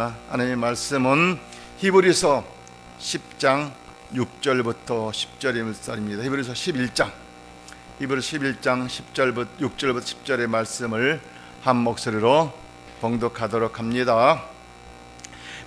하나님의 말씀은 히브리서 10장 6절부터 10절의 말씀입니다. 히브리서 11장 10절부터 6절부터 10절의 말씀을 한 목소리로 봉독하도록 합니다.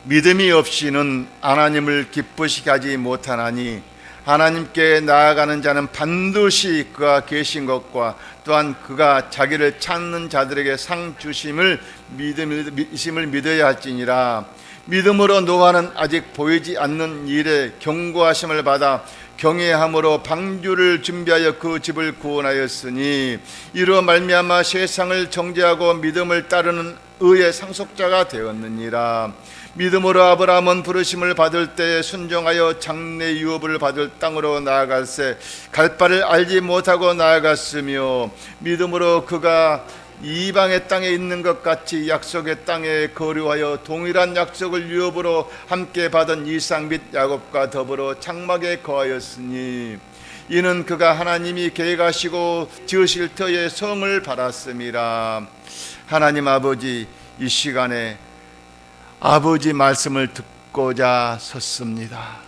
믿음이 없이는 하나님을 기쁘시게 하지 못하나니 하나님께 나아가는 자는 반드시 그가 계신 것과 또한 그가 자기를 찾는 자들에게 상 주심을 믿어야 할지니라. 믿음으로 노아는 아직 보이지 않는 일에 경고하심을 받아 경외함으로 방주를 준비하여 그 집을 구원하였으니 이로 말미암아 세상을 정죄하고 믿음을 따르는 의의 상속자가 되었느니라. 믿음으로 아브라함은 부르심을 받을 때 순종하여 장래 유업을 받을 땅으로 나아갈새 갈 바를 알지 못하고 나아갔으며 믿음으로 그가 이방의 땅에 있는 것 같이 약속의 땅에 거류하여 동일한 약속을 유업으로 함께 받은 이삭 및 야곱과 더불어 장막에 거하였으니 이는 그가 하나님이 계획하시고 지으실 터에 성을 바랐음이라. 하나님 아버지, 이 시간에 아버지 말씀을 듣고자 섰습니다.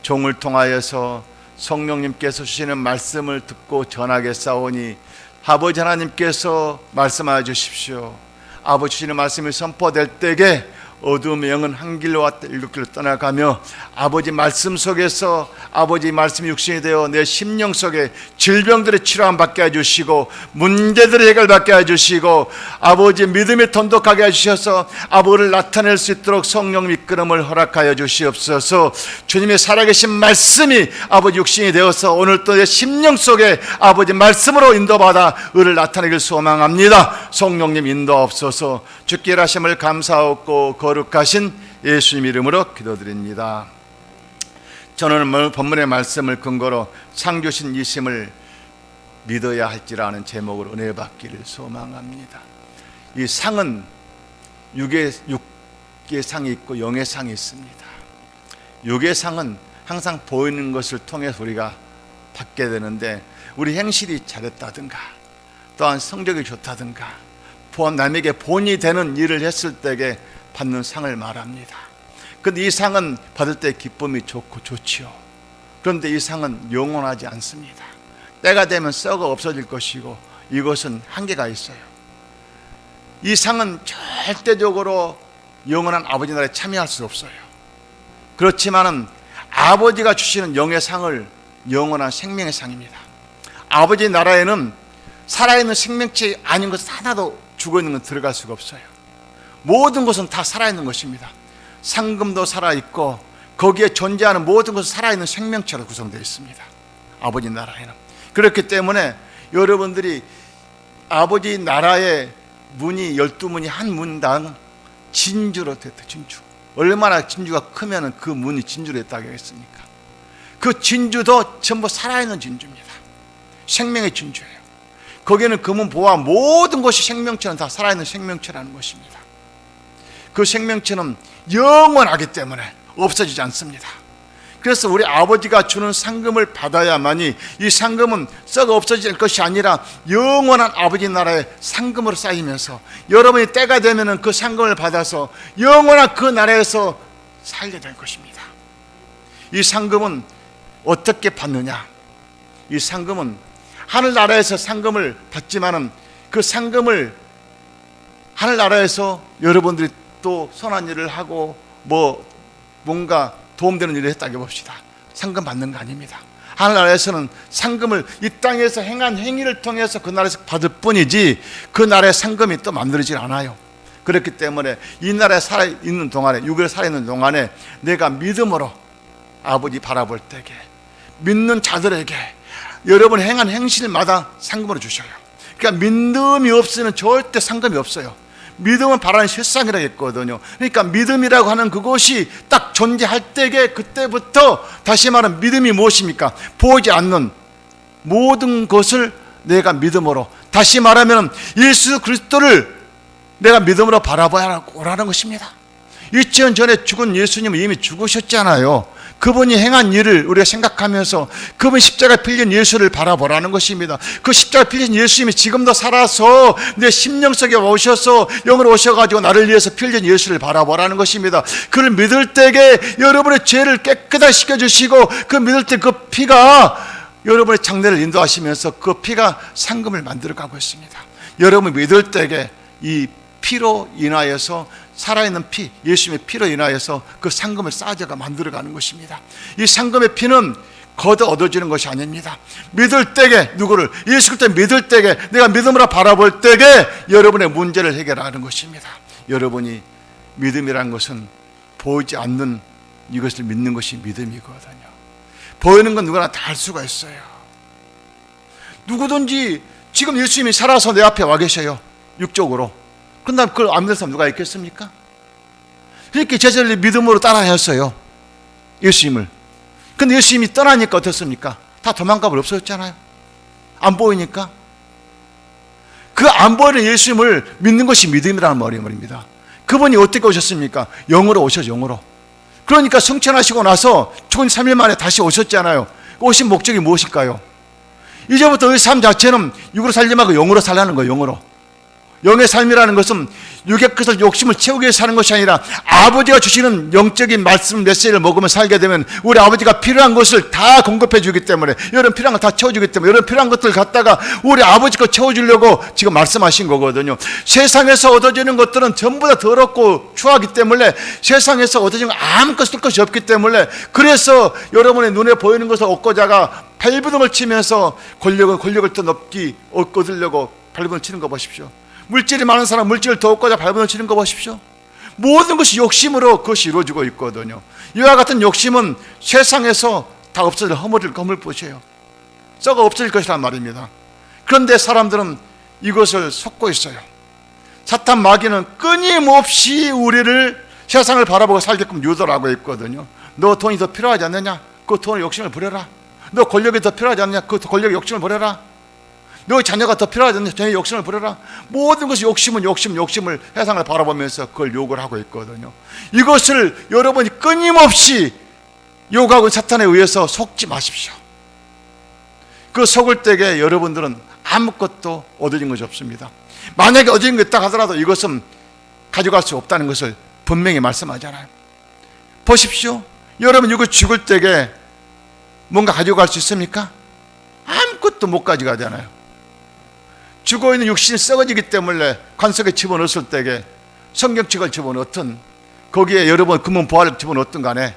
종을 통하여서 성령님께서 주시는 말씀을 듣고 전하겠사오니 아버지 하나님께서 말씀하여 주십시오. 아버지 주시는 말씀이 선포될 때에 어두움의 영은 한 길로 왔다 일곱 길로 떠나가며 아버지 말씀 속에서 아버지 말씀이 육신이 되어 내 심령 속에 질병들의 치료함 받게 해주시고 문제들의 해결받게 해주시고 아버지 믿음이 돈독하게 해주셔서 아버지를 나타낼 수 있도록 성령 이끌음을 허락하여 주시옵소서. 주님의 살아계신 말씀이 아버지 육신이 되어서 오늘 또 내 심령 속에 아버지 말씀으로 인도받아 의를 나타내길 소망합니다. 성령님 인도하옵소서. 주께 일하심을 감사하옵고 거룩하신 예수님 이름으로 기도드립니다. 저는 오늘 본문의 말씀을 근거로 상 주신 이 심을 믿어야 할지라는 제목으로 은혜 받기를 소망합니다. 이 상은 육의 상이 있고 영의 상이 있습니다. 육의 상은 항상 보이는 것을 통해서 우리가 받게 되는데 우리 행실이 잘했다든가 또한 성적이 좋다든가 남에게 본이 되는 일을 했을 때에 받는 상을 말합니다. 그런데 이 상은 받을 때 기쁨이 좋고 좋지요. 그런데 이 상은 영원하지 않습니다. 때가 되면 썩어 없어질 것이고 이것은 한계가 있어요. 이 상은 절대적으로 영원한 아버지 나라에 참여할 수 없어요. 그렇지만은 아버지가 주시는 영의 상을 영원한 생명의 상입니다. 아버지 나라에는 살아있는 생명체 아닌 것 하나도 죽어있는 건 들어갈 수가 없어요. 모든 것은 다 살아있는 것입니다. 상금도 살아있고 거기에 존재하는 모든 것은 살아있는 생명체로 구성되어 있습니다. 아버지 나라에는. 그렇기 때문에 여러분들이 아버지 나라의 문이 12문이 한 문당 진주로 됐다. 진주. 얼마나 진주가 크면 그 문이 진주로 됐다고 하겠습니까? 그 진주도 전부 살아있는 진주입니다. 생명의 진주예요. 거기에는 그 문 보아 모든 것이 생명체는 다 살아있는 생명체라는 것입니다. 그 생명체는 영원하기 때문에 없어지지 않습니다. 그래서 우리 아버지가 주는 상금을 받아야만이 이 상금은 썩어 없어질 것이 아니라 영원한 아버지 나라의 상금으로 쌓이면서 여러분이 때가 되면 그 상금을 받아서 영원한 그 나라에서 살게 될 것입니다. 이 상금은 어떻게 받느냐? 이 상금은 하늘나라에서 상금을 받지만은 그 상금을 하늘나라에서 여러분들이 또 선한 일을 하고 뭔가 도움되는 일을 했다고 봅시다. 상금 받는 거 아닙니다. 하늘나라에서는 상금을 이 땅에서 행한 행위를 통해서 그 나라에서 받을 뿐이지 그 나라의 상금이 또 만들어지지 않아요. 그렇기 때문에 이 나라에 살아있는 동안에 육을 살아있는 동안에 내가 믿음으로 아버지 바라볼 때에 믿는 자들에게 여러분 행한 행실마다 상금으로 주셔요. 그러니까 믿음이 없으면 절대 상금이 없어요. 믿음은 바라는 실상이라고 했거든요. 그러니까 믿음이라고 하는 그것이 딱 존재할 때에 그때부터 다시 말하면 믿음이 무엇입니까? 보이지 않는 모든 것을 내가 믿음으로, 다시 말하면 예수 그리스도를 내가 믿음으로 바라봐야 하라는 것입니다. 2000년 전에 죽은 예수님은 이미 죽으셨잖아요. 그분이 행한 일을 우리가 생각하면서 그분 십자가에 필린 예수를 바라보라는 것입니다. 그 십자가에 필린 예수님이 지금도 살아서 내 심령 속에 오셔서 영으로 오셔가지고 나를 위해서 필린 예수를 바라보라는 것입니다. 그를 믿을 때에 여러분의 죄를 깨끗하게 시켜주시고, 그 믿을 때 그 피가 여러분의 장래를 인도하시면서 그 피가 상금을 만들어가고 있습니다. 여러분 믿을 때에 이 피로 인하여서, 살아있는 피, 예수님의 피로 인하여서 그 상금을 쌓아져가 만들어가는 것입니다. 이 상금의 피는 걷어 얻어지는 것이 아닙니다. 믿을 때에, 누구를? 예수 그리스도 믿을 때에, 내가 믿음으로 바라볼 때에 여러분의 문제를 해결하는 것입니다. 여러분이 믿음이라는 것은 보이지 않는 이것을 믿는 것이 믿음이거든요. 보이는 건 누구나 다 할 수가 있어요. 누구든지 지금 예수님이 살아서 내 앞에 와 계셔요, 육적으로. 그런데 그걸 안 믿는 사람 누가 있겠습니까? 그렇게 제자들이 믿음으로 따라했어요, 예수님을. 근데 예수님이 떠나니까 어떻습니까? 다 도망가 버려 없어졌잖아요. 안 보이니까. 그 안 보이는 예수님을 믿는 것이 믿음이라는 말입니다. 그분이 어떻게 오셨습니까? 영으로 오셔서 영으로. 그러니까 승천하시고 나서 죽은 3일 만에 다시 오셨잖아요. 오신 목적이 무엇일까요? 이제부터 이 삶 자체는 육으로 살지 말고 영으로 살라는 거예요. 영으로. 영의 삶이라는 것은 육의 것을 욕심을 채우기 위해서 사는 것이 아니라 아버지가 주시는 영적인 말씀 메시지를 먹으면 살게 되면 우리 아버지가 필요한 것을 다 공급해 주기 때문에, 여러분 필요한 거 다 채워주기 때문에, 여러분 필요한 것들 갖다가 우리 아버지 거 채워주려고 지금 말씀하신 거거든요. 세상에서 얻어지는 것들은 전부 다 더럽고 추하기 때문에, 세상에서 얻어지는 거 아무것도 쓸 것이 없기 때문에, 그래서 여러분의 눈에 보이는 것을 얻고자가 발버둥을 치면서 권력을 더 높이 얻으려고 발버둥을 치는 거 보십시오. 물질이 많은 사람 물질을 더 얻고자 발버둥을 치는 거 보십시오. 모든 것이 욕심으로 그것이 이루어지고 있거든요. 이와 같은 욕심은 세상에서 다 없어질 허물일 것이에요. 썩어 없어질 것이란 말입니다. 그런데 사람들은 이것을 속고 있어요. 사탄 마귀는 끊임없이 우리를 세상을 바라보고 살게끔 유도를 하고 있거든요. 너 돈이 더 필요하지 않느냐? 그 돈의 욕심을 부려라. 너 권력이 더 필요하지 않느냐? 그 권력의 욕심을 부려라. 너의 자녀가 더 필요하지 않느냐? 자녀의 욕심을 부려라. 모든 것이 욕심을 세상을 바라보면서 그걸 욕을 하고 있거든요. 이것을 여러분이 끊임없이 욕하고 사탄에 의해서 속지 마십시오. 그 속을 때에 여러분들은 아무것도 얻어진 것이 없습니다. 만약에 얻어진 것 있다 하더라도 이것은 가져갈 수 없다는 것을 분명히 말씀하잖아요. 보십시오. 여러분 이거 죽을 때에 뭔가 가져갈 수 있습니까? 아무것도 못 가져가잖아요. 죽어있는 육신이 썩어지기 때문에 관석에 집어넣었을 때에 성경책을 집어넣든 거기에 여러분 금은 보화를 집어넣든 간에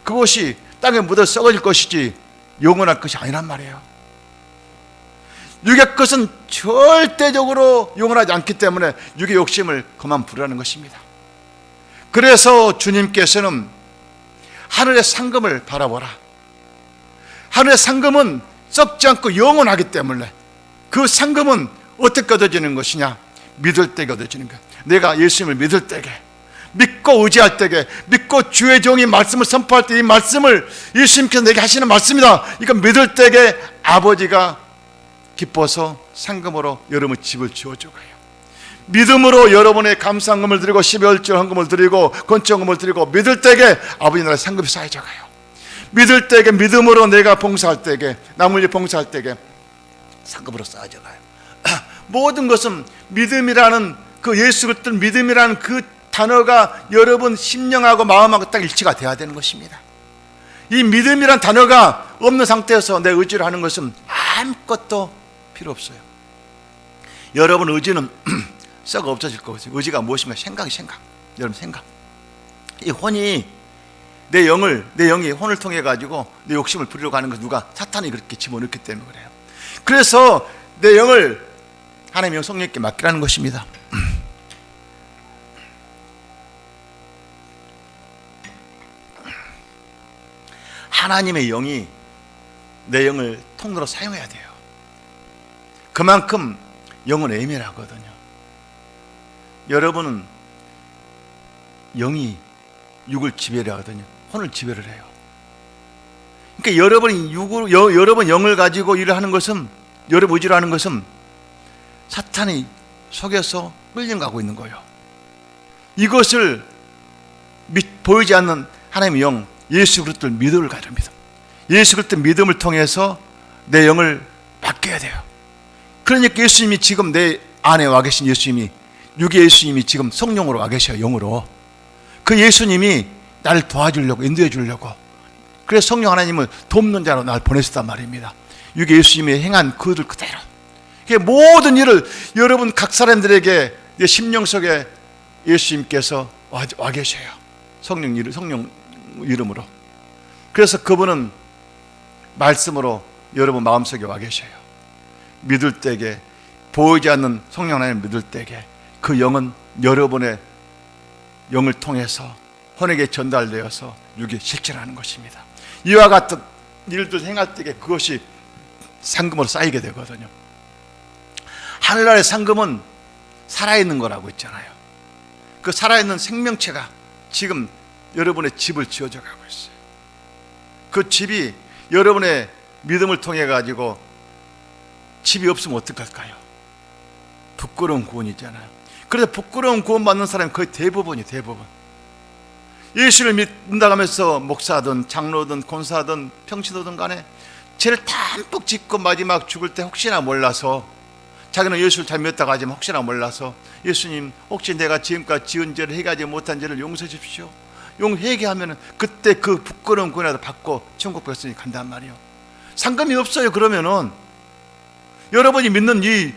그것이 땅에 묻어 썩어질 것이지 영원할 것이 아니란 말이에요. 육의 것은 절대적으로 영원하지 않기 때문에 육의 욕심을 그만 부르라는 것입니다. 그래서 주님께서는 하늘의 상금을 바라보라. 하늘의 상금은 썩지 않고 영원하기 때문에 그 상금은 어떻게 얻어지는 것이냐? 믿을 때가 얻어지는 거야. 내가 예수님을 믿을 때에, 믿고 의지할 때에, 믿고 주의 종이 말씀을 선포할 때 이 말씀을 예수님께서 내게 하시는 말씀이다, 이거 믿을 때에 아버지가 기뻐서 상금으로 여러분 집을 지어줘가요. 믿음으로 여러분의 감사헌금을 드리고 12월절 헌금을 드리고 건축헌금을 드리고 믿을 때에 아버지 나라의 상금이 쌓여져가요. 믿을 때에, 믿음으로 내가 봉사할 때에, 남을 위해 봉사할 때에 상급으로 쌓아져가요. 모든 것은 믿음이라는 그 예수 그리스도 믿음이라는 그 단어가 여러분 심령하고 마음하고 딱 일치가 돼야 되는 것입니다. 이 믿음이라는 단어가 없는 상태에서 내 의지를 하는 것은 아무것도 필요 없어요. 여러분 의지는 썩어 없어질 거거든요. 의지가 무엇인가? 생각. 여러분 생각. 이 혼이 내 영이 혼을 통해 가지고 내 욕심을 부리려고 하는 것, 누가? 사탄이 그렇게 집어넣기 때문에 그래요. 그래서 내 영을 하나님의 성령님께 맡기라는 것입니다. 하나님의 영이 내 영을 통로로 사용해야 돼요. 그만큼 영은 예민하거든요. 여러분은 영이 육을 지배를 하거든요. 혼을 지배를 해요. 그러니까 여러분이 여러분 영을 가지고 일을 하는 것은, 여러분 의지를 하는 것은 사탄이 속여서 끌려가고 있는 거예요. 이것을 보이지 않는 하나님의 영, 예수 그리스도를 믿음을 가져 믿음. 예수 그리스도 믿음을 통해서 내 영을 바뀌어야 돼요. 그러니까 예수님이 지금 내 안에 와 계신 예수님이, 육의 예수님이 지금 성령으로 와 계셔요. 영으로. 그 예수님이 나를 도와주려고, 인도해 주려고, 그래서 성령 하나님을 돕는 자로 나를 보내셨단 말입니다. 육의 예수님이 행한 그 들 그대로 모든 일을 여러분 각 사람들에게 심령 속에 예수님께서 와 계셔요. 성령 이름으로. 그래서 그분은 말씀으로 여러분 마음속에 와 계셔요. 믿을 때에, 보이지 않는 성령 하나님을 믿을 때에 그 영은 여러분의 영을 통해서 혼에게 전달되어서 육에 실천하는 것입니다. 이와 같은 일들 행할 때에 그것이 상금으로 쌓이게 되거든요. 하늘나라의 상금은 살아있는 거라고 있잖아요. 그 살아있는 생명체가 지금 여러분의 집을 지어져 가고 있어요. 그 집이 여러분의 믿음을 통해 가지고, 집이 없으면 어떡할까요? 부끄러운 구원이잖아요. 그래서 부끄러운 구원 받는 사람이 거의 대부분 예수를 믿는다고 하면서 목사든 장로든 권사든 평신도든 간에 죄를 담뿍 짓고 마지막 죽을 때 혹시나 몰라서, 자기는 예수를 잘 믿었다고 하지만 혹시나 몰라서, 예수님 혹시 내가 지금까지 지은 죄를 회개하지 못한 죄를 용서해 주십시오, 회개하면 그때 그 부끄러운 구원이라도 받고 천국 백성이 간단 말이에요. 상금이 없어요. 그러면은 여러분이 믿는 이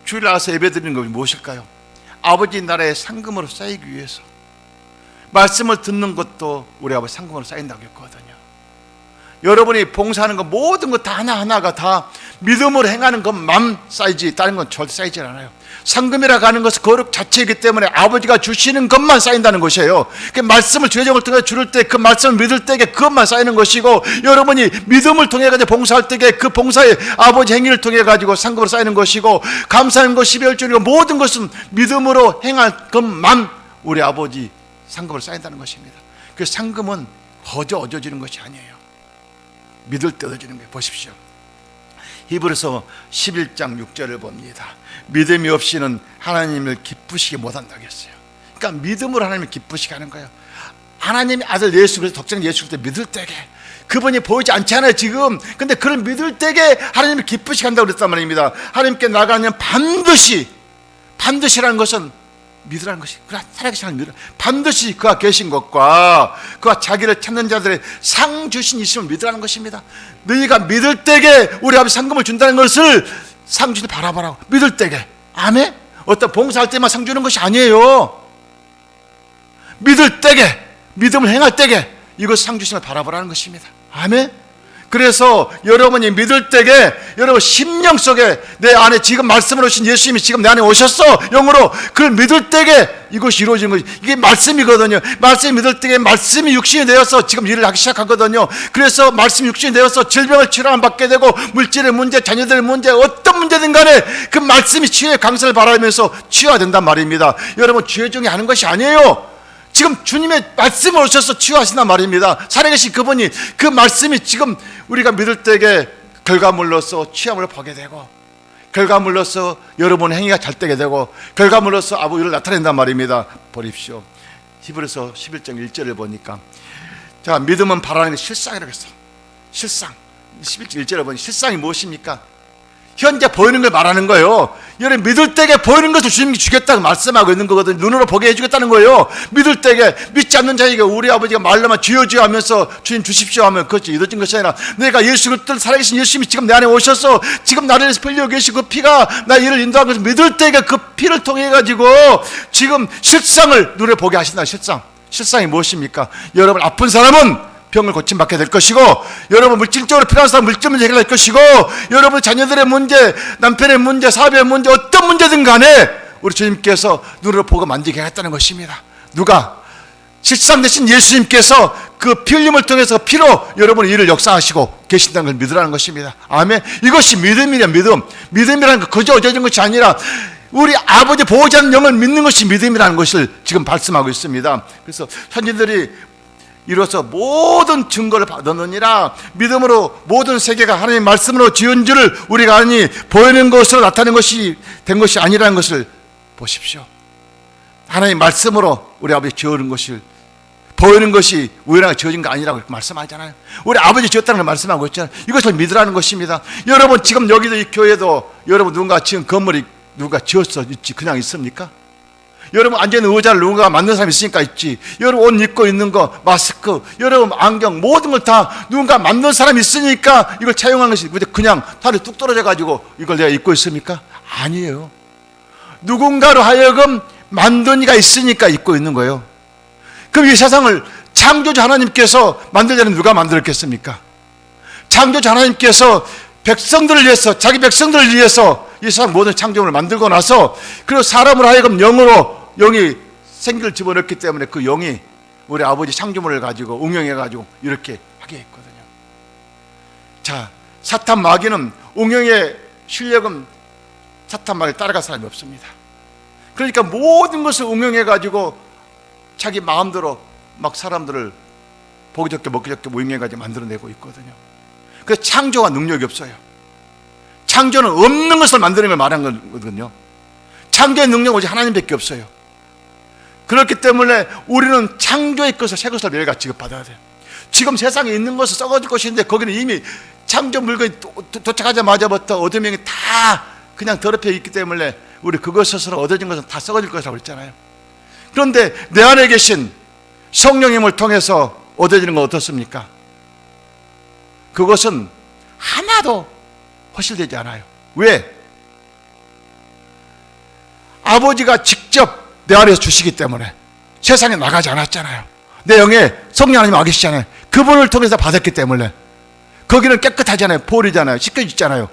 주일 나와서 예배 드리는 것이 무엇일까요? 아버지 나라의 상금으로 쌓이기 위해서. 말씀을 듣는 것도 우리 아버지 상금으로 쌓인다고 했거든요. 여러분이 봉사하는 것 모든 것 다 하나하나가 다 믿음으로 행하는 것만 쌓이지 다른 건 절대 쌓이지 않아요. 상금이라고 하는 것은 거룩 자체이기 때문에 아버지가 주시는 것만 쌓인다는 것이에요. 그 말씀을 주의 정을 통해 주를 때 그 말씀을 믿을 때에 그것만 쌓이는 것이고, 여러분이 믿음을 통해 가지고 봉사할 때에 그 봉사의 아버지 행위를 통해 가지고 상금으로 쌓이는 것이고, 감사하는 것 12월 주일이고 모든 것은 믿음으로 행할 것만 우리 아버지 상금으로 쌓인다는 것입니다. 그 상금은 얻어지는 것이 아니에요. 믿을 때 얻어지는 거예요. 보십시오. 히브리서 11장 6절을 봅니다. 믿음이 없이는 하나님을 기쁘시게 못한다고 했어요. 그러니까 믿음으로 하나님을 기쁘시게 하는 거예요. 하나님의 아들 예수 그리스도 독생 예수 그리스도 믿을 때에, 그분이 보이지 않잖아요 지금. 근데 그를 믿을 때에 하나님을 기쁘시게 한다고 그랬단 말입니다. 하나님께 나가면 반드시라는 것은 믿으라는 것이, 그가 살아계신 하나님 믿으라. 반드시 그가 계신 것과 그가 자기를 찾는 자들의 상 주신 이심을 믿으라는 것입니다. 너희가 믿을 때에 우리 아버지 상금을 준다는 것을 상 주실 바라보라고. 믿을 때에. 아멘? 어떤 봉사할 때만 상 주는 것이 아니에요. 믿을 때에, 믿음을 행할 때에 이것 상 주심을 바라보라는 것입니다. 아멘? 그래서 여러분이 믿을 때에 여러분 심령 속에 내 안에 지금 말씀으로 오신 예수님이 지금 내 안에 오셨어. 영으로 그걸 믿을 때에 이것이 이루어지는 것이, 이게 말씀이거든요. 말씀이 믿을 때에 말씀이 육신이 되어서 지금 일을 하기 시작하거든요. 그래서 말씀이 육신이 되어서 질병을 치료함 받게 되고, 물질의 문제, 자녀들의 문제, 어떤 문제든 간에 그 말씀이 치유의 강세를 바라면서 치유가 된단 말입니다. 여러분 죄종이 하는 것이 아니에요. 지금 주님의 말씀을 오셔서 치유하신단 말입니다. 살아계신 그분이 그 말씀이 지금 우리가 믿을 때에 결과물로서 취함을 보게 되고, 결과물로서 여러분의 행위가 잘 되게 되고, 결과물로서 아버지를 나타낸단 말입니다. 보십시오. 히브리서 11장 1절을 보니까, 자, 믿음은 바라는 게 실상이라고 했어. 실상. 11장 1절을 보니 실상이 무엇입니까? 현재 보이는 걸 말하는 거예요. 여러분 믿을 때에 보이는 것을 주님이 주겠다고 말씀하고 있는 거거든요. 눈으로 보게 해주겠다는 거예요. 믿을 때에, 믿지 않는 자에게 우리 아버지가 말로만 주여 주여 하면서 주님 주십시오 하면 그것이 이루어진 것이 아니라, 내가 예수 그리스도 살아계신 예수님이 지금 내 안에 오셔서 지금 나를 흘려 계시고 그 피가 나 이를 인도한 것을 믿을 때에 그 피를 통해 가지고 지금 실상을 눈에 보게 하신다. 실상이 무엇입니까? 여러분 아픈 사람은 병을 고침받게 될 것이고, 여러분 물질적으로 필요한 사람 물질 문제 해결할 것이고, 여러분 자녀들의 문제, 남편의 문제, 사업의 문제, 어떤 문제든 간에 우리 주님께서 눈으로 보고 만지게 하겠다는 것입니다. 누가? 실상 되신 예수님께서 그 피 흘림을 통해서 피로 여러분의 일을 역사하시고 계신다는 걸 믿으라는 것입니다. 아멘. 이것이 믿음이냐. 믿음이라는 거 거저 얻어진 것이 아니라 우리 아버지 보호자 하는 영을 믿는 것이 믿음이라는 것을 지금 말씀하고 있습니다. 그래서 선진들이 이로써 모든 증거를 받았느니라. 믿음으로 모든 세계가 하나님의 말씀으로 지은 줄을 우리가 아니 보이는 것으로 나타낸 것이 된 것이 아니라는 것을 보십시오. 하나님의 말씀으로 우리 아버지 지은 것을 보이는 것이 우연하게 지어진 거 아니라고 그렇게 말씀하잖아요. 우리 아버지 지었다는 걸 말씀하고 있잖아요. 이것을 믿으라는 것입니다. 여러분 지금 여기도 이 교회도 여러분 누군가 지은 건물이 누가 지었어 있지 그냥 있습니까? 여러분 앉아있는 의자를 누군가 만든 사람이 있으니까 있지. 여러분 옷 입고 있는 거 마스크 여러분 안경 모든 걸 다 누군가 만든 사람이 있으니까 이걸 차용하는 것이 그냥 다리 뚝 떨어져 가지고 이걸 내가 입고 있습니까? 아니에요. 누군가로 하여금 만든 이가 있으니까 입고 있는 거예요. 그럼 이 세상을 창조주 하나님께서 만들자는 누가 만들었겠습니까? 창조주 하나님께서 백성들을 위해서 자기 백성들을 위해서 이 세상 모든 창조물을 만들고 나서 그리고 사람으로 하여금 영이 생기를 집어넣기 때문에 그 영이 우리 아버지 창조물을 가지고 응용해 가지고 이렇게 하게 했거든요. 자, 사탄 마귀는 응용의 실력은 사탄 마귀를 따라갈 사람이 없습니다. 그러니까 모든 것을 응용해 가지고 자기 마음대로 막 사람들을 보기 좋게 먹기 좋게 응용해 가지고 만들어내고 있거든요. 그래서 창조가 능력이 없어요. 창조는 없는 것을 만드는 걸 말하는 거거든요. 창조의 능력은 오직 하나님밖에 없어요. 그렇기 때문에 우리는 창조의 것을 새 것을 매일같이 지급받아야 돼요. 지금 세상에 있는 것은 썩어질 것인데 거기는 이미 창조 물건이 도착하자마자부터 어둠이 다 그냥 더럽혀 있기 때문에 우리 그것 스스로 얻어진 것은 다 썩어질 것이라고 그랬잖아요. 그런데 내 안에 계신 성령님을 통해서 얻어지는 건 어떻습니까? 그것은 하나도 허실되지 않아요. 왜? 아버지가 직접 내 안에서 주시기 때문에 세상에 나가지 않았잖아요. 내 영에 성령 하나님 와 계시잖아요. 그분을 통해서 받았기 때문에 거기는 깨끗하잖아요. 볼이잖아요. 씻겨지잖아요.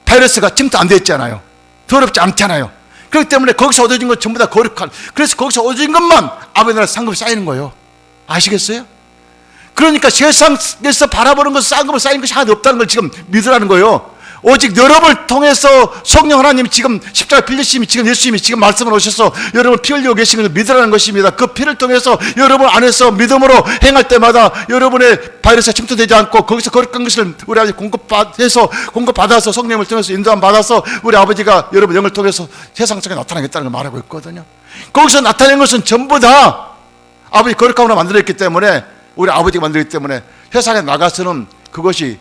바이러스가 침투 안 돼 있잖아요. 더럽지 않잖아요. 그렇기 때문에 거기서 얻어진 것 전부 다 거룩한, 그래서 거기서 얻어진 것만 아버지 나라 상급이 쌓이는 거예요. 아시겠어요? 그러니까 세상에서 바라보는 것 쌍급을 쌓인 것이 하나도 없다는 걸 지금 믿으라는 거예요. 오직 여러분을 통해서 성령 하나님이 지금 십자가 빌리심이 지금 예수님이 지금 말씀을 오셔서 여러분 피 흘리고 계신 것을 믿으라는 것입니다. 그 피를 통해서 여러분 안에서 믿음으로 행할 때마다 여러분의 바이러스가 침투되지 않고 거기서 거룩한 것을 우리 아버지 공급받아서 성령을 통해서 인도함 받아서 우리 아버지가 여러분 영을 통해서 세상 속에 나타나겠다는 걸 말하고 있거든요. 거기서 나타낸 것은 전부 다 아버지 거룩함으로 만들었기 때문에 우리 아버지가 만들기 때문에 세상에 나가서는 그것이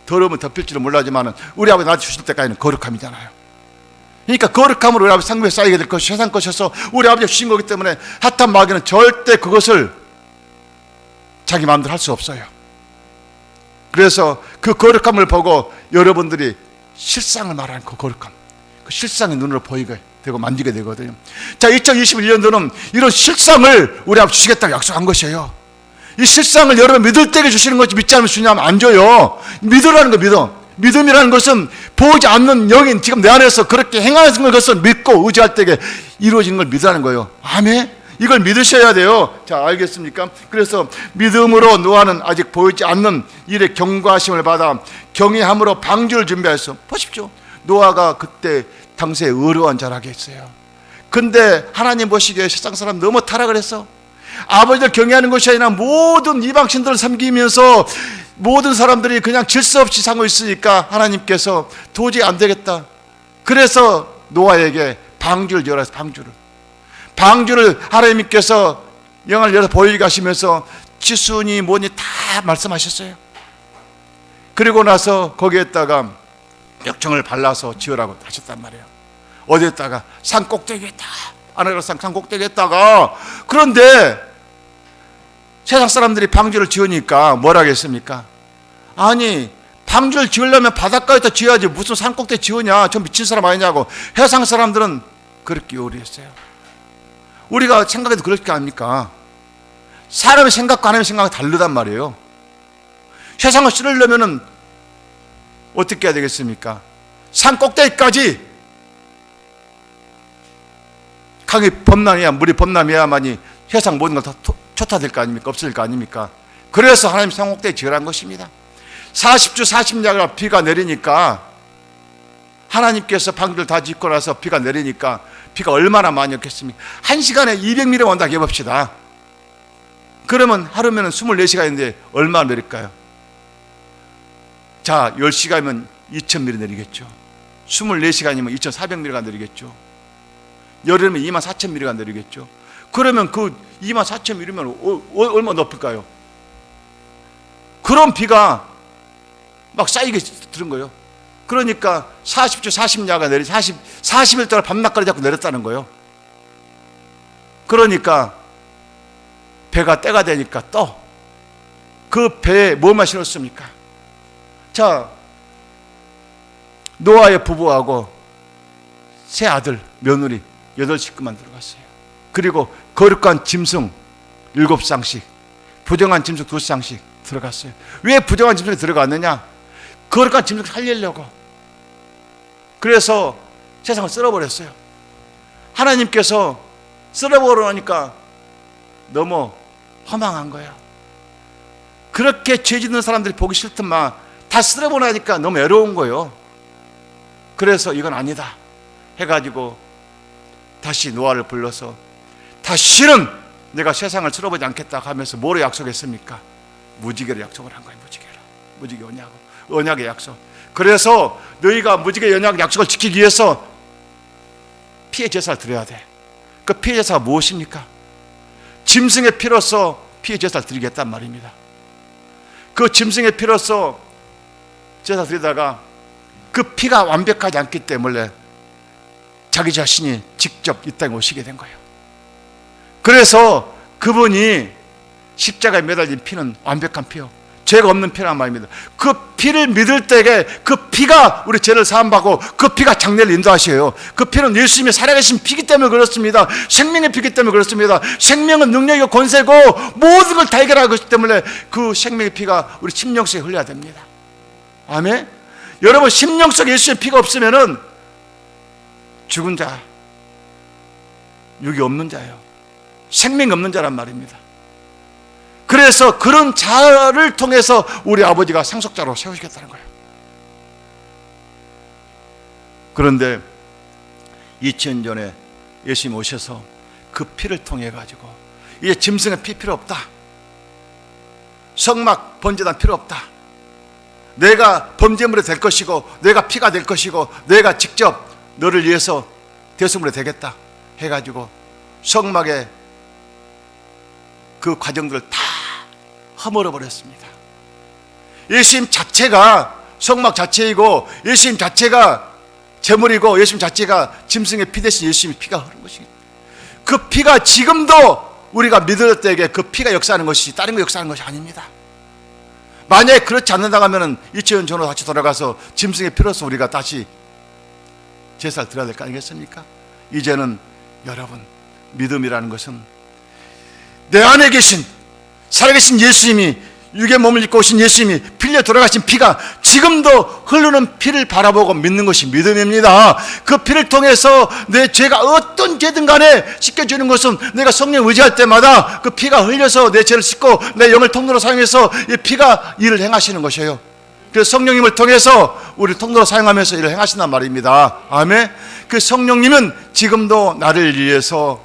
더러움은 덮일지도 몰라지만 우리 아버지 나한테 주실 때까지는 거룩함이잖아요. 그러니까 거룩함으로 우리 아버지 상급에 쌓이게 될 것이 세상 것이어서 우리 아버지가 주신 거기 때문에 사탄 마귀는 절대 그것을 자기 마음대로 할 수 없어요. 그래서 그 거룩함을 보고 여러분들이 실상을 말하는 그 거룩함, 그 실상의 눈으로 보이게 되고 만지게 되거든요. 자, 2021년도는 이런 실상을 우리 아버지 주시겠다고 약속한 것이에요. 이 실상을 여러분 믿을 때에 주시는 거지 믿지 않으면 주냐면 안 줘요. 믿으라는 거 믿어. 믿음이라는 것은 보이지 않는 영인 지금 내 안에서 그렇게 행하는 것을 믿고 의지할 때에 이루어지는 걸 믿으라는 거예요. 아멘. 이걸 믿으셔야 돼요. 자, 알겠습니까? 그래서 믿음으로 노아는 아직 보이지 않는 일에 경과하심을 받아 경외함으로 방주를 준비했어. 보십시오. 노아가 그때 당시에 의로운 자라게 했어요. 근데 하나님 보시기에 세상 사람 너무 타락을 했어. 아버지를 경외하는 것이 아니라 모든 이방신들을 섬기면서 모든 사람들이 그냥 질서 없이 살고 있으니까 하나님께서 도저히 안 되겠다. 그래서 노아에게 방주를 열어서 방주를 하나님께서 영을 열어서 보이게 하시면서 지순이 뭐니 다 말씀하셨어요. 그리고 나서 거기에다가 벽청을 발라서 지으라고 하셨단 말이에요. 어디에다가 산 꼭대기에다 아나그라산 산 꼭대기에다가. 그런데 세상 사람들이 방주를 지으니까 뭐라 하겠습니까? 아니 방주를 지으려면 바닷가에다 지어야지 무슨 산 꼭대기 지으냐, 저 미친 사람 아니냐고 해상 사람들은 그렇게 요리했어요. 우리가 생각해도 그럴 게 아닙니까? 사람의 생각과 하나님의 생각이 다르단 말이에요. 세상을 실으려면 어떻게 해야 되겠습니까? 산 꼭대기까지 강이 범람해야, 물이 범람해야만이 세상 모든 걸 다 초타될 거 아닙니까? 없어질 거 아닙니까? 그래서 하나님 산 꼭대기 지으라는 것입니다. 40주 40야가 비가 내리니까 하나님께서 방주를 다 짓고 나서 비가 내리니까 비가 얼마나 많이 었겠습니까? 1시간에 200mm 온다 해봅시다. 그러면 하루면 24시간인데 얼마나 내릴까요? 자, 10시간이면 2000mm 내리겠죠. 24시간이면 2400mm가 내리겠죠. 여름이면 24,000mm가 내리겠죠. 그러면 그 24,000mm면 얼마 높을까요? 그런 비가 막 쌓이게 들은 거예요. 그러니까 40주 40야가 40일 동안 밤낮거리 잡고 내렸다는 거예요. 그러니까 배가 때가 되니까 또 그 배에 뭐만 실었습니까? 자, 노아의 부부하고 세 아들, 며느리 8식구만 들어갔어요. 그리고 거룩한 짐승 7쌍씩, 부정한 짐승 2쌍씩 들어갔어요. 왜 부정한 짐승이 들어갔느냐? 거룩한 짐승을 살리려고. 그래서 세상을 쓸어버렸어요. 하나님께서 쓸어버리니까 너무 허망한 거예요. 그렇게 죄 짓는 사람들이 보기 싫더만 다 쓸어버리니까 너무 외로운 거예요. 그래서 이건 아니다 해가지고 다시 노아를 불러서 다시는 내가 세상을 쓸어보지 않겠다 하면서 뭐로 약속했습니까? 무지개로 약속을 한 거예요. 무지개 언약의 약속. 그래서 너희가 무지개 언약 약속을 지키기 위해서 피의 제사를 드려야 돼. 그 피의 제사가 무엇입니까? 짐승의 피로서 피의 제사를 드리겠단 말입니다. 그 짐승의 피로서 제사 드리다가 그 피가 완벽하지 않기 때문에 자기 자신이 직접 이 땅에 오시게 된 거예요. 그래서 그분이 십자가에 매달린 피는 완벽한 피요, 죄가 없는 피란 말입니다. 그 피를 믿을 때에 그 피가 우리 죄를 사함받고 그 피가 장래를 인도하셔요. 그 피는 예수님이 살아계신 피기 때문에 그렇습니다. 생명의 피기 때문에 그렇습니다. 생명은 능력이고 권세고 모든 걸 다 해결하기 때문에 그 생명의 피가 우리 심령 속에 흘러야 됩니다. 아멘. 여러분, 심령 속에 예수의 피가 없으면은 죽은 자, 육이 없는 자예요. 생명이 없는 자란 말입니다. 그래서 그런 자를 통해서 우리 아버지가 상속자로 세우시겠다는 거예요. 그런데 2000년 전에 예수님 오셔서 그 피를 통해 가지고 이제 짐승의 피 필요 없다, 성막 번제단 필요 없다, 내가 범죄물이 될 것이고 내가 피가 될 것이고 내가 직접 너를 위해서 대속물이 되겠다 해가지고 성막의 그 과정들을 다 허물어 버렸습니다. 예수님 자체가 성막 자체이고 예수님 자체가 제물이고 예수님 자체가 짐승의 피 대신 예수님의 피가 흐른 것입니다. 그 피가 지금도 우리가 믿을 때에 그 피가 역사하는 것이지 다른 거 역사하는 것이 아닙니다. 만약에 그렇지 않는다 하면 2000년 전으로 다시 돌아가서 짐승의 피로서 우리가 다시 제사를 드려야 될 거 아니겠습니까? 이제는 여러분, 믿음이라는 것은 내 안에 계신 살아계신 예수님이, 육의 몸을 입고 오신 예수님이 빌려 돌아가신 피가 지금도 흐르는 피를 바라보고 믿는 것이 믿음입니다. 그 피를 통해서 내 죄가 어떤 죄든 간에 씻겨주는 것은 내가 성령 의지할 때마다 그 피가 흘려서 내 죄를 씻고 내 영을 통로로 사용해서 이 피가 일을 행하시는 것이에요. 그래서 성령님을 통해서 우리를 통로로 사용하면서 일을 행하신단 말입니다. 아멘. 그 성령님은 지금도 나를 위해서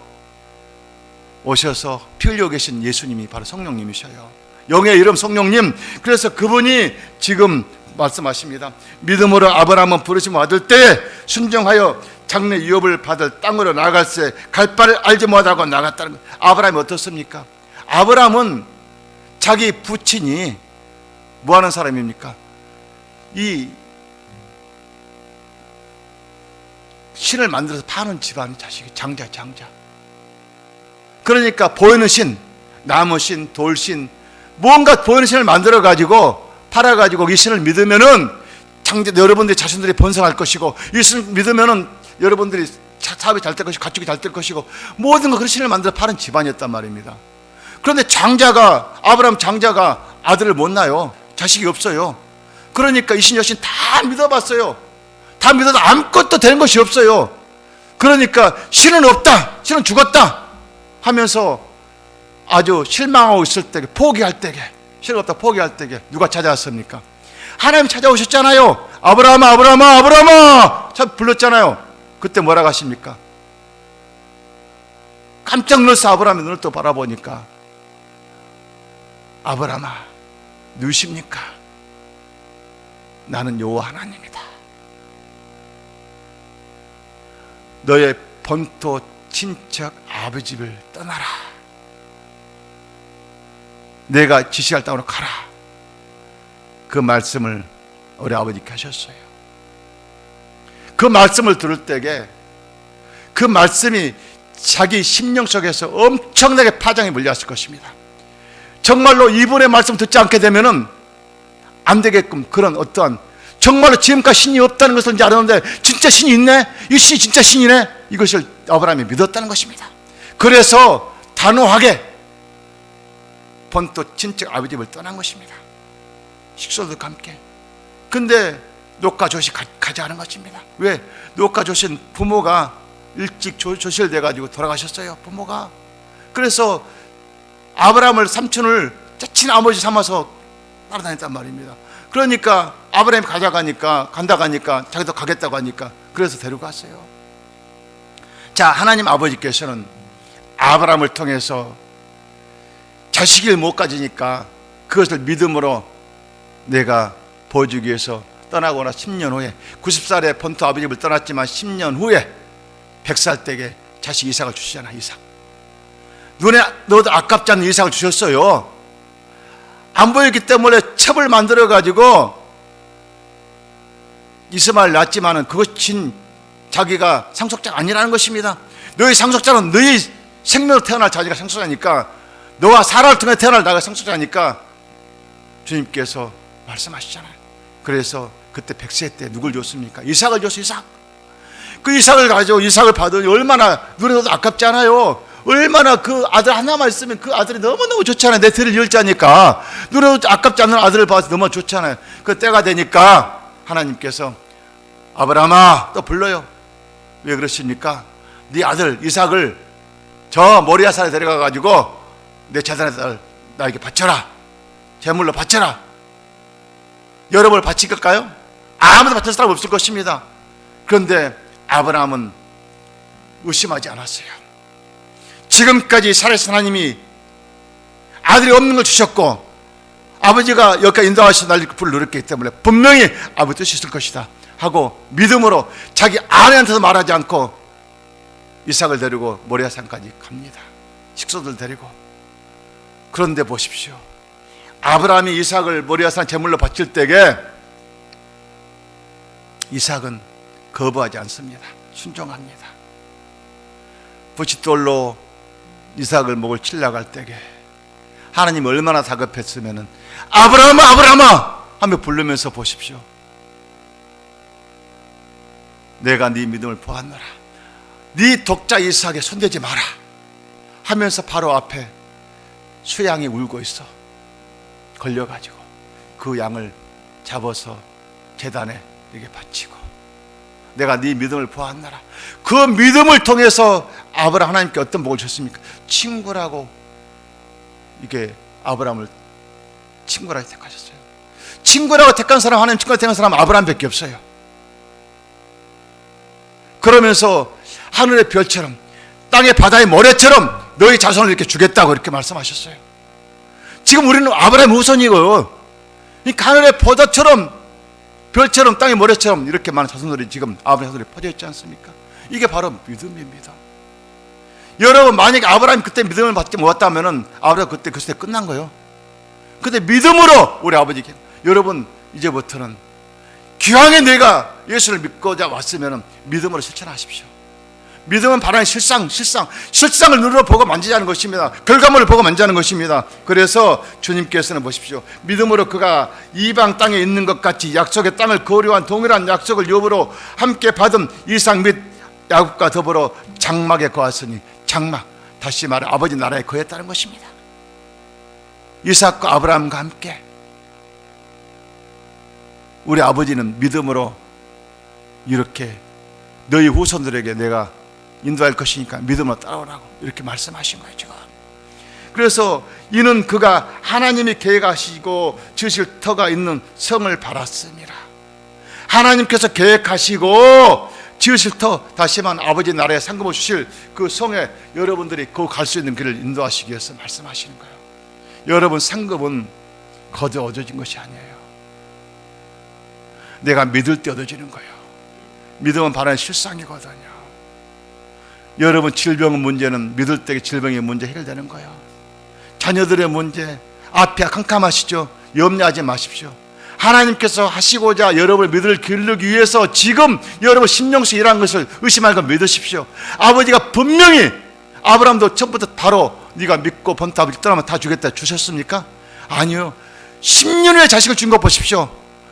오셔서 피 흘려 계신 예수님이 바로 성령님이셔요. 영의 이름 성령님. 그래서 그분이 지금 말씀하십니다. 믿음으로 아브라함은 부르심을 받을 때 순종하여 장래 유업을 받을 땅으로 나아갈새 갈 바를 알지 못하고 나갔다는 거예요. 아브라함이 어떻습니까? 아브라함은 자기 부친이 뭐 하는 사람입니까? 이 신을 만들어서 파는 집안의 자식이 장자. 그러니까 보이는 신, 나무 신, 돌 신, 뭔가 보이는 신을 만들어 가지고 팔아 가지고 이 신을 믿으면은 여러분들이 자신들이 번성할 것이고, 이 신을 믿으면은 여러분들이 사업이 잘 될 것이고 가축이 잘 될 것이고 모든 거 그런 신을 만들어 파는 집안이었단 말입니다. 그런데 아브라함 장자가 아들을 못 낳아요. 자식이 없어요. 그러니까 이 신 여신 다 믿어봤어요. 다 믿어도 아무것도 되는 것이 없어요. 그러니까 신은 없다, 신은 죽었다 하면서 아주 실망하고 있을 때에, 포기할 때에, 신은 없다 포기할 때에 누가 찾아왔습니까? 하나님 찾아오셨잖아요. 아브라함아 참 불렀잖아요. 그때 뭐라고 하십니까? 깜짝 놀라서 아브라함이 눈을 또 바라보니까, 아브라함아 누구십니까? 나는 여호와 하나님이다. 너의 본토 친척 아버지 집을 떠나라. 내가 지시할 땅으로 가라. 그 말씀을 우리 아버지께 하셨어요. 그 말씀을 들을 때에 그 말씀이 자기 심령 속에서 엄청나게 파장이 물렸을 것입니다. 정말로 이분의 말씀 듣지 않게 되면은 안 되게끔 그런 어떠한, 정말로 지금까지 신이 없다는 것을 이제 알았는데 진짜 신이 있네? 이 신이 진짜 신이네? 이것을 아브라함이 믿었다는 것입니다. 그래서 단호하게 본토 친척 아버지 집을 떠난 것입니다. 식소들과 함께. 근데 녹가조시 가지 않은 것입니다. 왜? 녹가조시는 부모가 일찍 조실돼 가지고 돌아가셨어요. 부모가. 그래서 아브라함을 삼촌을 친아버지 삼아서 따라다녔단 말입니다. 그러니까 아브라함이 간다고 하니까 자기도 가겠다고 하니까 그래서 데리고 갔어요. 자, 하나님 아버지께서는 아브라함을 통해서 자식을 못 가지니까 그것을 믿음으로 내가 보여주기 위해서 떠나거나 10년 후에 90살에 본토 아버지 집을 떠났지만 10년 후에 100살 때에 자식 이삭을 주시잖아. 이삭. 눈에 너도 아깝지 않은 이삭을 주셨어요. 안 보이기 때문에 첩을 만들어 가지고 이스마엘 낳았지만은 그것이 자기가 상속자가 아니라는 것입니다. 너희 상속자는 너희 생명으로 태어날 자기가 상속자니까, 너와 사라를 통해 태어날 나가 상속자니까 주님께서 말씀하시잖아요. 그래서 그때 100세 때 누굴 줬습니까? 이삭을 줬어. 이삭. 그 이삭을 가지고 이삭을 받으니 얼마나 눈에도 아깝지 않아요? 얼마나 그 아들 하나만 있으면 그 아들이 너무너무 좋잖아요. 내 들을 열자니까 눈에도 아깝지 않은 아들을 봐서 너무 좋잖아요. 그 때가 되니까 하나님께서 아브라함아 또 불러요. 왜 그러십니까? 네 아들 이삭을 저 모리아산에 데려가 가지고 내 재단에서 나에게 바쳐라. 제물로 바쳐라. 여러분을 바칠 걸까요? 아무도 바칠 사람 없을 것입니다. 그런데 아브라함은 의심하지 않았어요. 지금까지 살아계신 하나님이 아들이 없는 걸 주셨고 아버지가 여기까지 인도하셔서 날 불을 누렸기 때문에 분명히 아버지 뜻이 있을 것이다 하고 믿음으로 자기 아내한테도 말하지 않고 이삭을 데리고 모리아산까지 갑니다. 식소들 데리고. 그런데 보십시오. 아브라함이 이삭을 모리아산 제물로 바칠 때에 이삭은 거부하지 않습니다. 순종합니다. 부싯돌로 이삭을 목을 치려고 할 때에 하나님 얼마나 다급했으면 아브라함아 아브라함아 하며 부르면서 보십시오. 내가 네 믿음을 보았노라. 네 독자 이삭에 손대지 마라 하면서 바로 앞에 수양이 울고 있어. 걸려가지고 그 양을 잡아서 제단에 이렇게 바치고 내가 네 믿음을 보았노라. 그 믿음을 통해서 아브라함 하나님께 어떤 복을 줬습니까? 친구라고 이게 아브라함을 친구라고 택하셨어요. 친구라고 택한 사람, 하나님 친구라고 택한 사람 아브라함밖에 없어요. 그러면서 하늘의 별처럼 땅의 바다의 모래처럼 너희 자손을 이렇게 주겠다고 이렇게 말씀하셨어요. 지금 우리는 아브라함 우선이고요. 하늘의 바다처럼 별처럼 땅의 모래처럼 이렇게 많은 자손들이 지금 아브라함 자손들이 퍼져 있지 않습니까? 이게 바로 믿음입니다. 여러분 만약에 아브라함이 그때 믿음을 받지 못했다면 아브라함 그때 그 시대 끝난 거예요. 근데 믿음으로 우리 아버지께 여러분 이제부터는 기왕에 내가 예수를 믿고자 왔으면 믿음으로 실천하십시오. 믿음은 바라는 실상을 눈으로 보고 만지자는 것입니다. 결과물을 보고 만지자는 것입니다. 그래서 주님께서는 보십시오. 믿음으로 그가 이방 땅에 있는 것 같이 약속의 땅을 거류한 동일한 약속을 욥으로 함께 받은 이삭 및 야곱과 더불어 장막에 거하으니 장막 다시 말해 아버지 나라에 거했다는 것입니다. 이삭과 아브라함과 함께 우리 아버지는 믿음으로 이렇게 너희 후손들에게 내가 인도할 것이니까 믿음으로 따라오라고 이렇게 말씀하신 거예요 지금. 그래서 이는 그가 하나님이 계획하시고 지으실 터가 있는 성을 바랐습니다. 하나님께서 계획하시고 지으실 터, 다시 말하면 아버지 나라에 상급을 주실 그 성에 여러분들이 그 갈 수 있는 길을 인도하시기 위해서 말씀하시는 거예요. 여러분 상급은 거저 얻어진 것이 아니에요. 내가 믿을 때 얻어지는 거예요. 믿음은 바라는 실상이거든요. 여러분 질병의 문제는 믿을 때 질병의 문제 해결되는 거예요. 자녀들의 문제 앞이 캄캄하시죠? 염려하지 마십시오. 하나님께서 하시고자 여러분을 믿을 기르기 위해서 지금 여러분 심령수 일한 것을 의심하는 걸 믿으십시오. 아버지가 분명히 아브라함도 처음부터 바로 네가 믿고 번탑을 떠나면 다 주겠다 주셨습니까? 아니요. 10년 후에 자식을 준 거 보십시오.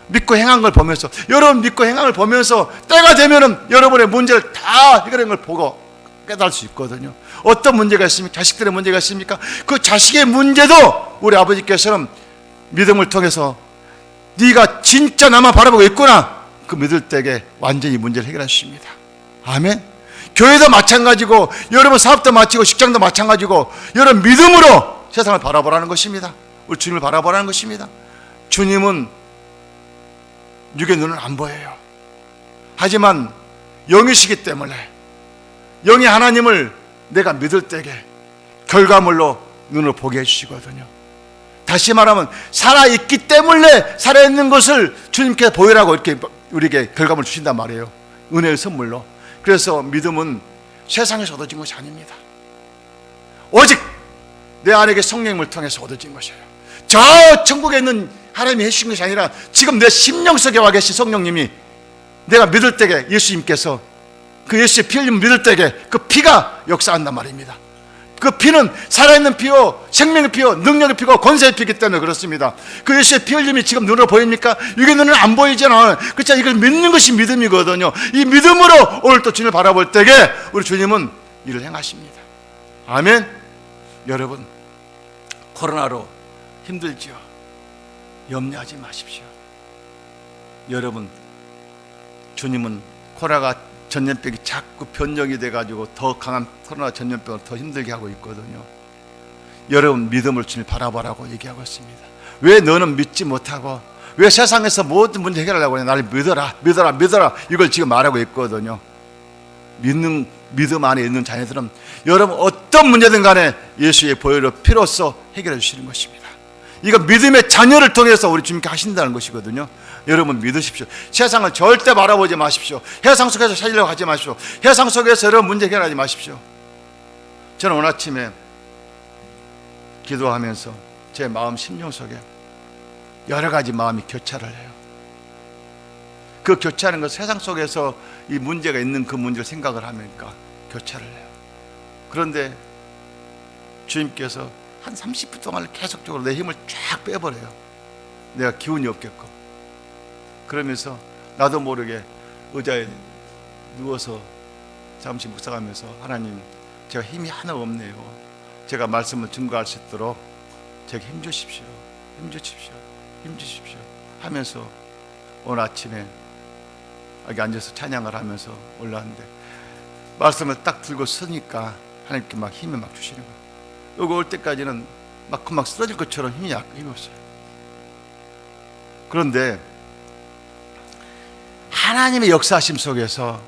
믿고 행한 걸 보면서, 여러분 믿고 행한 걸 보면서 때가 되면은 여러분의 문제를 다 해결한 걸 보고 깨달을 수 있거든요. 어떤 문제가 있습니까? 자식들의 문제가 있습니까? 그 자식의 문제도 우리 아버지께서는 믿음을 통해서 네가 진짜 나만 바라보고 있구나, 그 믿을 때에 완전히 문제를 해결해 주십니다. 아멘. 교회도 마찬가지고 여러분 사업도 마치고 직장도 마찬가지고 여러분 믿음으로 세상을 바라보라는 것입니다. 우리 주님을 바라보라는 것입니다. 주님은 육의 눈은 안 보여요. 하지만 영이시기 때문에 영이 하나님을 내가 믿을 때에 결과물로 눈을 보게 해주시거든요. 다시 말하면 살아있기 때문에 살아있는 것을 주님께 보이라고 이렇게 우리에게 결과물을 주신단 말이에요. 은혜의 선물로. 그래서 믿음은 세상에서 얻어진 것이 아닙니다. 오직 내 안에게 성령님을 통해서 얻어진 것이에요. 저 천국에 있는 하나님이 해주신 것이 아니라 지금 내 심령 속에 와 계신 성령님이 내가 믿을 때에 예수님께서 그 예수의 피 흘림 믿을 때에 그 피가 역사한단 말입니다. 그 피는 살아있는 피요 생명의 피요 능력의 피고 권세의 피이기 때문에 그렇습니다. 그 예수의 피 흘림이 지금 눈으로 보입니까? 육의 눈은 안 보이잖아요. 그렇죠? 이걸 믿는 것이 믿음이거든요. 이 믿음으로 오늘 또 주님을 바라볼 때에 우리 주님은 일을 행하십니다. 아멘. 여러분 코로나로 힘들지요? 염려하지 마십시오. 여러분 주님은 코로나가 전염병이 자꾸 변종이 돼가지고 더 강한 코로나 전염병을 더 힘들게 하고 있거든요. 여러분 믿음을 주님 바라보라고 얘기하고 있습니다. 왜 너는 믿지 못하고 왜 세상에서 모든 문제 해결하려고 해? 나를 믿어라 믿어라 믿어라 이걸 지금 말하고 있거든요. 믿음 안에 있는 자녀들은 여러분 어떤 문제든 간에 예수의 보혈로 피로써 해결해 주시는 것입니다. 이거 믿음의 자녀를 통해서 우리 주님께 하신다는 것이거든요. 여러분 믿으십시오. 세상을 절대 바라보지 마십시오. 세상 속에서 살려고 하지 마십시오. 세상 속에서 여러분 문제 해결하지 마십시오. 저는 오늘 아침에 기도하면서 제 마음 심령 속에 여러 가지 마음이 교차를 해요. 그 교차하는 것, 세상 속에서 이 문제가 있는 그 문제를 생각을 하니까 교차를 해요. 그런데 주님께서 한 30분 동안 계속적으로 내 힘을 쫙 빼버려요. 내가 기운이 없게끔. 그러면서 나도 모르게 의자에 누워서 잠시 묵상하면서 하나님, 제가 힘이 하나 없네요. 제가 말씀을 증거할 수 있도록 제게 힘 주십시오. 힘 주십시오. 힘 주십시오. 하면서 오늘 아침에 여기 앉아서 찬양을 하면서 올라왔는데 말씀을 딱 들고 서니까 하나님께 막 힘이 막 주시는 거예요. 여기 올 때까지는 막 쓰러질 것처럼 힘이 없어요. 그런데 하나님의 역사하심 속에서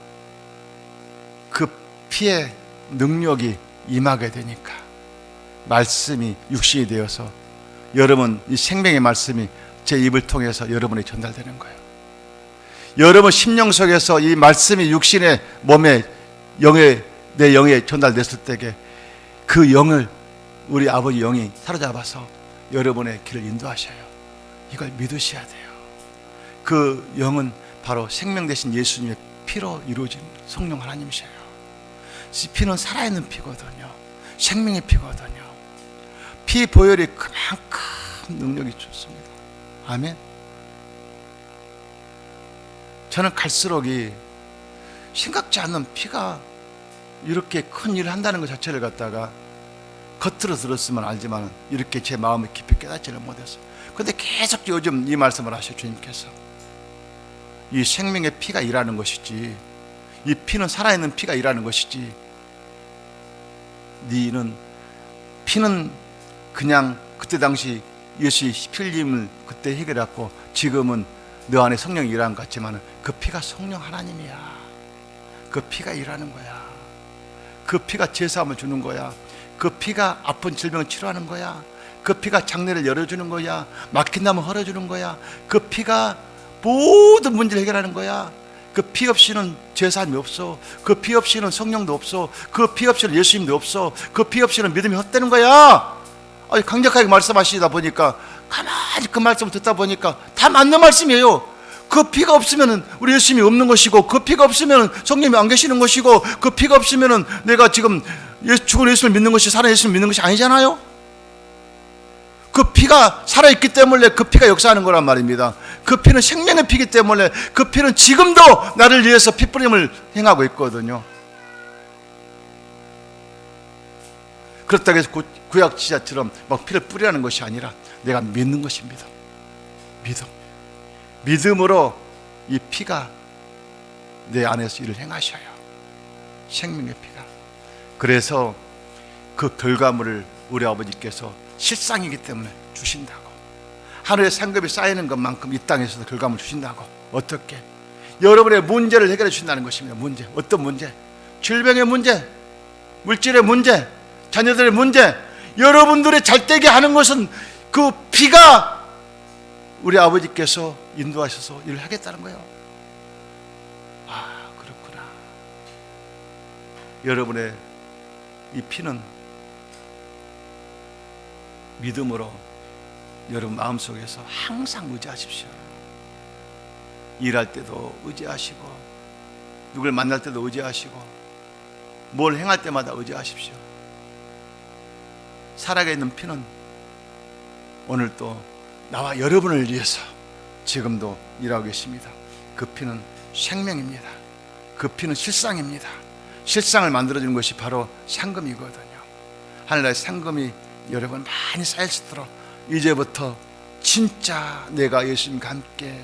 그 피의 능력이 임하게 되니까 말씀이 육신이 되어서 여러분 이 생명의 말씀이 제 입을 통해서 여러분에게 전달되는 거예요. 여러분 심령 속에서 이 말씀이 육신의 몸에 내 영에 전달됐을 때에 그 영을 우리 아버지 영이 사로잡아서 여러분의 길을 인도하셔요. 이걸 믿으셔야 돼요. 그 영은 바로 생명 되신 예수님의 피로 이루어진 성령 하나님이셔요. 이 피는 살아있는 피거든요. 생명의 피거든요. 피 보혈이 그만큼 능력이 좋습니다. 아멘. 저는 갈수록이 생각지 않는 피가 이렇게 큰 일을 한다는 것 자체를 갖다가 겉으로 들었으면 알지만 이렇게 제 마음을 깊이 깨닫지를 못했어요. 그런데 계속 요즘 이 말씀을 하셔 주님께서 이 생명의 피가 일하는 것이지, 이 피는 살아있는 피가 일하는 것이지, 피는 그냥 그때 당시 예수의 피 흘림을 그때 해결했고 지금은 너 안에 성령이 일하는 것 같지만 그 피가 성령 하나님이야. 그 피가 일하는 거야. 그 피가 제사함을 주는 거야. 그 피가 아픈 질병을 치료하는 거야. 그 피가 장례를 열어주는 거야. 막힌 담을 헐어주는 거야. 그 피가 모든 문제를 해결하는 거야. 그 피 없이는 제사함이 없어. 그 피 없이는 성령도 없어. 그 피 없이는 예수님도 없어. 그 피 없이는 믿음이 헛되는 거야. 강력하게 말씀하시다 보니까, 가만히 그 말씀을 듣다 보니까 다 맞는 말씀이에요. 그 피가 없으면 우리 예수님이 없는 것이고, 그 피가 없으면 성령님이 안 계시는 것이고, 그 피가 없으면 내가 지금 죽은 예수님을 믿는 것이 살아 예수님을 믿는 것이 아니잖아요. 그 피가 살아있기 때문에 그 피가 역사하는 거란 말입니다. 그 피는 생명의 피이기 때문에 그 피는 지금도 나를 위해서 피뿌림을 행하고 있거든요. 그렇다고 해서 구약 지자처럼 막 피를 뿌리라는 것이 아니라 내가 믿는 것입니다. 믿음으로 이 피가 내 안에서 일을 행하셔요. 생명의 피가. 그래서 그 결과물을 우리 아버지께서 실상이기 때문에 주신다고. 하늘의 상급이 쌓이는 것만큼 이 땅에서도 결과물 주신다고. 어떻게? 여러분의 문제를 해결해 주신다는 것입니다. 문제. 어떤 문제? 질병의 문제, 물질의 문제, 자녀들의 문제. 여러분들의 잘되게 하는 것은 그 피가 우리 아버지께서 인도하셔서 일을 하겠다는 거예요. 아, 그렇구나. 여러분의 이 피는 믿음으로 여러분 마음속에서 항상 의지하십시오. 일할 때도 의지하시고, 누굴 만날 때도 의지하시고, 뭘 행할 때마다 의지하십시오. 살아있는 피는 오늘 또 나와 여러분을 위해서 지금도 일하고 계십니다. 그 피는 생명입니다. 그 피는 실상입니다. 실상을 만들어주는 것이 바로 상금이거든요. 하늘나라의 상금이 여러분 많이 쌓일 수 있도록 이제부터 진짜 내가 예수님과 함께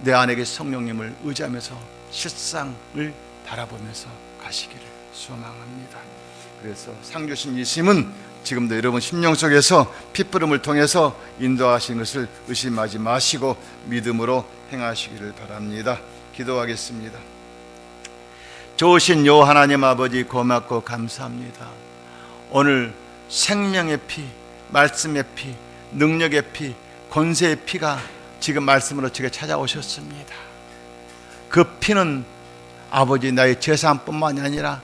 내 안에 계신 성령님을 의지하면서 실상을 바라보면서 가시기를 소망합니다. 그래서 상 주신 예수님은 지금도 여러분 심령 속에서 핏부름을 통해서 인도하시는 것을 의심하지 마시고 믿음으로 행하시기를 바랍니다. 기도하겠습니다. 좋으신 요 하나님 아버지, 고맙고 감사합니다. 오늘 생명의 피, 말씀의 피, 능력의 피, 권세의 피가 지금 말씀으로 제게 찾아오셨습니다. 그 피는 아버지 나의 죄사함뿐만이 아니라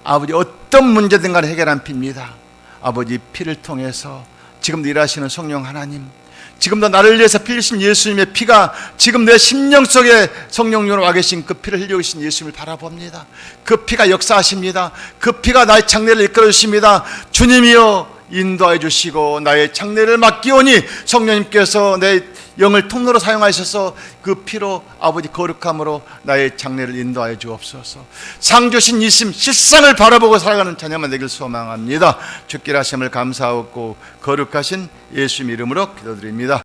아버지 어떤 문제든 간에 해결한 피입니다. 아버지 피를 통해서 지금도 일하시는 성령 하나님, 지금도 나를 위해서 피 흘리신 예수님의 피가 지금 내 심령 속에 성령님으로 와 계신 그 피를 흘려 계신 예수님을 바라봅니다. 그 피가 역사하십니다. 그 피가 나의 장래를 이끌어 주십니다. 주님이여 인도해 주시고 나의 장래를 맡기오니 성령님께서 내 영을 통로로 사용하셔서 그 피로 아버지 거룩함으로 나의 장래를 인도하여 주옵소서. 상 주신 이심 실상을 바라보고 살아가는 자녀만 되길 소망합니다. 주께 하심을 감사하고 거룩하신 예수님 이름으로 기도드립니다.